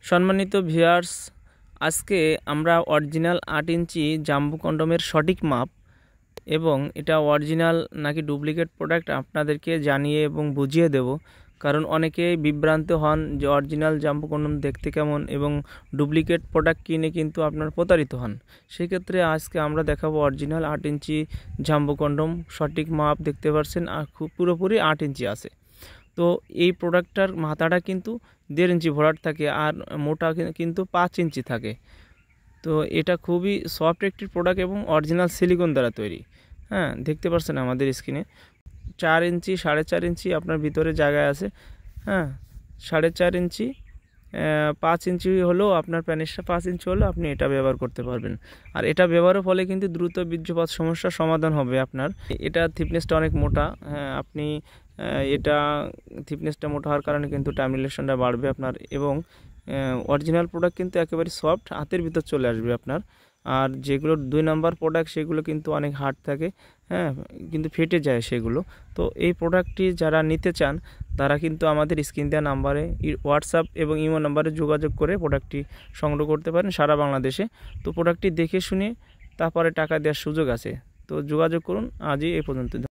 সম্মানিত ভিউয়ার্স, আজকে আমরা অরিজিনাল 8 ইঞ্চি জাম্বো কন্ডমের সঠিক মাপ এবং এটা অরিজিনাল নাকি ডুপ্লিকেট প্রোডাক্ট আপনাদেরকে জানিয়ে এবং বুঝিয়ে দেব। কারণ অনেকেই বিভ্রান্ত হন যে অরিজিনাল জাম্বো কন্ডম দেখতে কেমন এবং ডুপ্লিকেট প্রোডাক্ট কিনে কিন্তু আপনার প্রতারিত হন। সেক্ষেত্রে আজকে আমরা দেখাবো অরিজিনাল 8 ইঞ্চি জাম্বো কন্ডম সঠিক মাপ দেখতে পাচ্ছেন, আর খুব পুরোপুরি 8 ইঞ্চি আছে। তো এই প্রোডাক্টটার মাথাটা কিন্তু 1.5 ইঞ্চি ভরাট থাকে আর মোটা কিন্তু 5 ইঞ্চি থাকে। তো এটা খুবই সফট একটি প্রোডাক্ট এবং অরিজিনাল সিলিকন দ্বারা তৈরি। হ্যাঁ, দেখতে পাচ্ছেন আমাদের স্ক্রিনে 4 ইঞ্চি 4.5 ইঞ্চি আপনার ভিতরে জায়গায় আছে। হ্যাঁ, 4.5 ইঞ্চি 5 ইঞ্চি হলেও আপনার প্যানিসটা 5 ইঞ্চি হলেও আপনি এটা ব্যবহার করতে পারবেন। আর এটা ব্যবহারের ফলে কিন্তু দ্রুত বীর্যপাত সমস্যার সমাধান হবে আপনার। এটা থিকনেসটা অনেক মোটা। হ্যাঁ, আপনি এটা থিকনেসটা মোটা হওয়ার কারণে কিন্তু টাইম রিলেশনটা বাড়বে আপনার, এবং অরিজিনাল প্রোডাক্ট কিন্তু একেবারে সফট হাতের ভিতর চলে আসবে আপনার। আর যেগুলো 2 নাম্বার প্রোডাক্ট সেগুলো কিন্তু অনেক হার্ড থাকে, হ্যাঁ, কিন্তু ফেটে যায় সেগুলো। তো এই প্রোডাক্টটি যারা নিতে চান তারা কিন্তু আমাদের স্ক্রিন দেওয়া নাম্বারে হোয়াটসঅ্যাপ এবং ইমো নাম্বারে যোগাযোগ করে প্রোডাক্টটি সংগ্রহ করতে পারেন সারা বাংলাদেশে। তো প্রোডাক্টটি দেখে শুনে তারপরে টাকা দেওয়ার সুযোগ আছে। তো যোগাযোগ করুন। আজই এই পর্যন্ত।